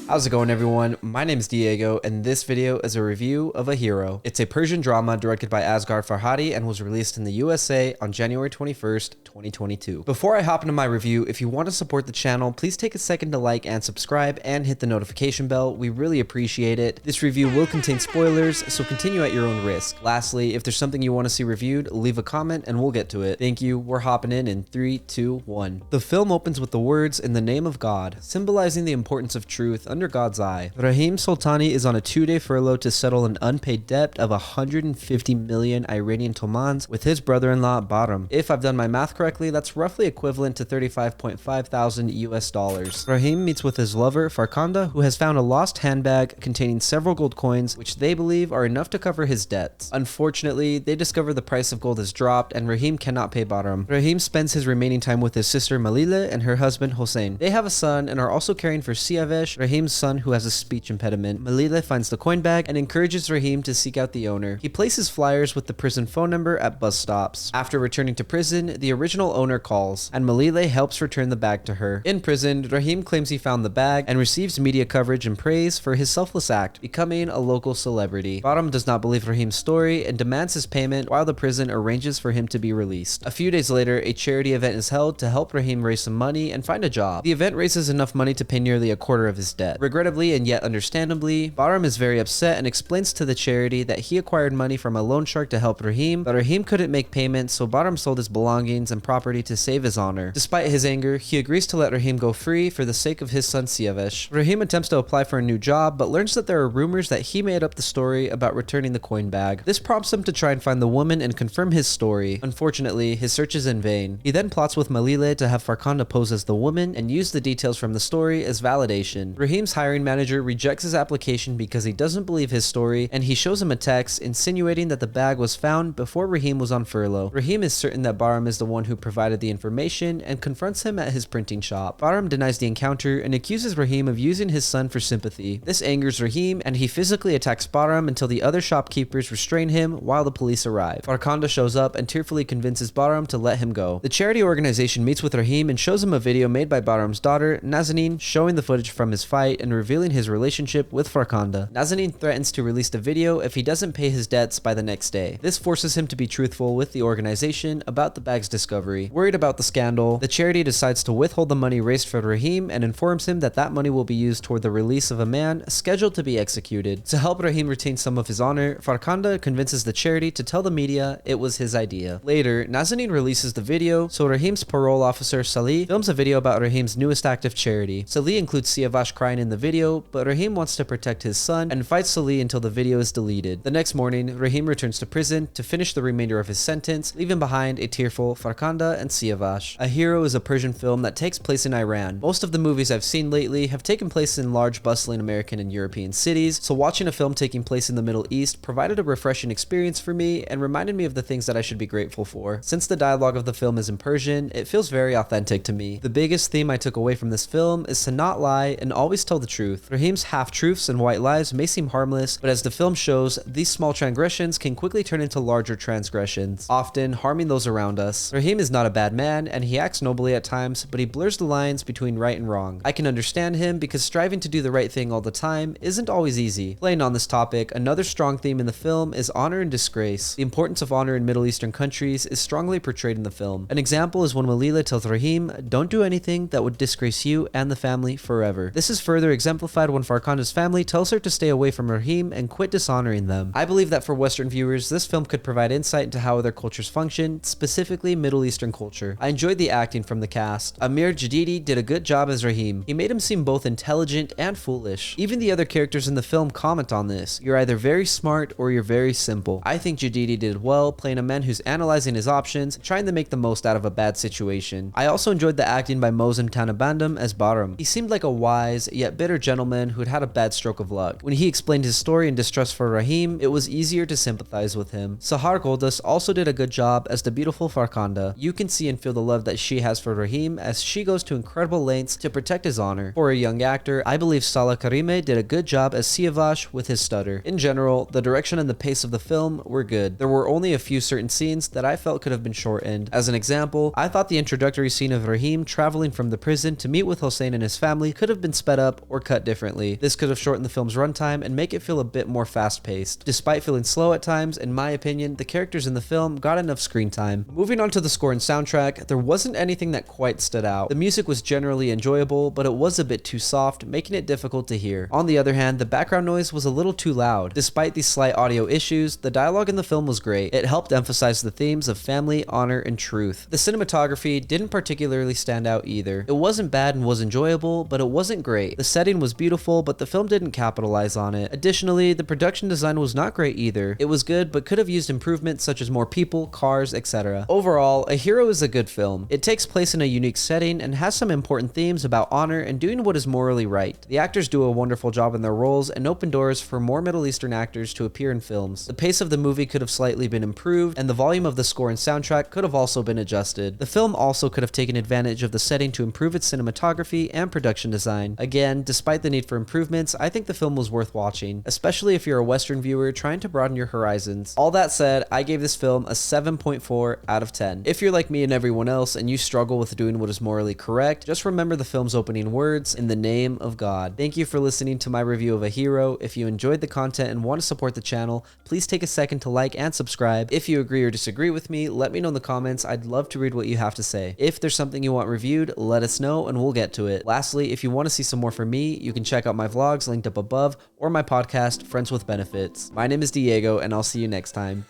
How's it going, everyone? My name is Diego, and this video is a review of Ahero. It's a Persian drama directed by Asghar Farhadi and was released in the USA on January 21st, 2022. Before I hop into my review, if you want to support the channel, please take a second to like and subscribe and hit the notification bell. We really appreciate it. This review will contain spoilers, so continue at your own risk. Lastly, if there's something you want to see reviewed, leave a comment and we'll get to it. Thank you. We're hopping in 3, 2, 1. The film opens with the words, "In the name of God," symbolizing the importance of truth under God's eye. Rahim Soltani is on a 2-day furlough to settle an unpaid debt of 150 million Iranian tomans with his brother-in-law Bahram. If I've done my math correctly, that's roughly equivalent to 35.5 thousand US dollars. Rahim meets with his lover Farkhanda, who has found a lost handbag containing several gold coins, which they believe are enough to cover his debts. Unfortunately, they discover the price of gold has dropped and Rahim cannot pay Bahram. Rahim spends his remaining time with his sister Malile and her husband Hossein. They have a son and are also caring for Siavesh, Rahim's son, who has a speech impediment. Malile finds the coin bag and encourages Rahim to seek out the owner. He places flyers with the prison phone number at bus stops. After returning to prison, the original owner calls, and Malile helps return the bag to her. In prison, Rahim claims he found the bag and receives media coverage and praise for his selfless act, becoming a local celebrity. Bahram does not believe Rahim's story and demands his payment while the prison arranges for him to be released. A few days later, a charity event is held to help Rahim raise some money and find a job. The event raises enough money to pay nearly a quarter of his debt. Regrettably and yet understandably, Bahram is very upset and explains to the charity that he acquired money from a loan shark to help Rahim, but Rahim couldn't make payments, so Bahram sold his belongings and property to save his honor. Despite his anger, he agrees to let Rahim go free for the sake of his son Siavesh. Rahim attempts to apply for a new job, but learns that there are rumors that he made up the story about returning the coin bag. This prompts him to try and find the woman and confirm his story. Unfortunately, his search is in vain. He then plots with Malile to have Farkhanda pose as the woman and use the details from the story as validation. Rahim's hiring manager rejects his application because he doesn't believe his story, and he shows him a text insinuating that the bag was found before Rahim was on furlough. Rahim is certain that Bahram is the one who provided the information and confronts him at his printing shop. Bahram denies the encounter and accuses Rahim of using his son for sympathy. This angers Rahim, and he physically attacks Bahram until the other shopkeepers restrain him while the police arrive. Farkhanda shows up and tearfully convinces Bahram to let him go. The charity organization meets with Rahim and shows him a video made by Bahram's daughter, Nazanin, showing the footage from his fight and revealing his relationship with Farkhanda. Nazanin threatens to release the video if he doesn't pay his debts by the next day. This forces him to be truthful with the organization about the bag's discovery. Worried about the scandal, the charity decides to withhold the money raised for Rahim and informs him that that money will be used toward the release of a man scheduled to be executed. To help Rahim retain some of his honor, Farkhanda convinces the charity to tell the media it was his idea. Later, Nazanin releases the video, so Rahim's parole officer Salih films a video about Rahim's newest act of charity. Salih includes Siavash crying in the video, but Rahim wants to protect his son and fights Salih until the video is deleted. The next morning, Rahim returns to prison to finish the remainder of his sentence, leaving behind a tearful Farkhanda and Siavash. Ahero is a Persian film that takes place in Iran. Most of the movies I've seen lately have taken place in large, bustling American and European cities, so watching a film taking place in the Middle East provided a refreshing experience for me and reminded me of the things that I should be grateful for. Since the dialogue of the film is in Persian, it feels very authentic to me. The biggest theme I took away from this film is to not lie and always tell the truth. Rahim's half-truths and white lies may seem harmless, but as the film shows, these small transgressions can quickly turn into larger transgressions, often harming those around us. Rahim is not a bad man, and he acts nobly at times, but he blurs the lines between right and wrong. I can understand him because striving to do the right thing all the time isn't always easy. Playing on this topic, another strong theme in the film is honor and disgrace. The importance of honor in Middle Eastern countries is strongly portrayed in the film. An example is when Malila tells Rahim, "Don't do anything that would disgrace you and the family forever." This is further exemplified when Farkhanda's family tells her to stay away from Rahim and quit dishonoring them. I believe that for Western viewers, this film could provide insight into how other cultures function, specifically Middle Eastern culture. I enjoyed the acting from the cast. Amir Jadidi did a good job as Rahim. He made him seem both intelligent and foolish. Even the other characters in the film comment on this. You're either very smart or you're very simple. I think Jadidi did well, playing a man who's analyzing his options, trying to make the most out of a bad situation. I also enjoyed the acting by Mozem Tanabandam as Bahram. He seemed like a wise, yet bitter gentleman who'd had a bad stroke of luck. When he explained his story and distrust for Rahim, it was easier to sympathize with him. Sahar Goldas also did a good job as the beautiful Farkhanda. You can see and feel the love that she has for Rahim as she goes to incredible lengths to protect his honor. For a young actor, I believe Salah Karime did a good job as Siavash with his stutter. In general, the direction and the pace of the film were good. There were only a few certain scenes that I felt could have been shortened. As an example, I thought the introductory scene of Rahim traveling from the prison to meet with Hossein and his family could have been sped up up or cut differently. This could have shortened the film's runtime and make it feel a bit more fast-paced. Despite feeling slow at times, in my opinion, the characters in the film got enough screen time. Moving on to the score and soundtrack, there wasn't anything that quite stood out. The music was generally enjoyable, but it was a bit too soft, making it difficult to hear. On the other hand, the background noise was a little too loud. Despite these slight audio issues, the dialogue in the film was great. It helped emphasize the themes of family, honor, and truth. The cinematography didn't particularly stand out either. It wasn't bad and was enjoyable, but it wasn't great. The setting was beautiful, but the film didn't capitalize on it. Additionally, the production design was not great either. It was good, but could have used improvements such as more people, cars, etc. Overall, Ahero is a good film. It takes place in a unique setting and has some important themes about honor and doing what is morally right. The actors do a wonderful job in their roles and open doors for more Middle Eastern actors to appear in films. The pace of the movie could have slightly been improved, and the volume of the score and soundtrack could have also been adjusted. The film also could have taken advantage of the setting to improve its cinematography and production design. Again, despite the need for improvements, I think the film was worth watching, especially if you're a Western viewer trying to broaden your horizons. All that said, I gave this film a 7.4 out of 10. If you're like me and everyone else and you struggle with doing what is morally correct, just remember the film's opening words, "In the name of God." Thank you for listening to my review of Ahero. If you enjoyed the content and want to support the channel, please take a second to like and subscribe. If you agree or disagree with me, let me know in the comments. I'd love to read what you have to say. If there's something you want reviewed, let us know and we'll get to it. Lastly, if you want to see some more from me, you can check out my vlogs linked up above or my podcast, Friends with Benefits. My name is Diego and I'll see you next time.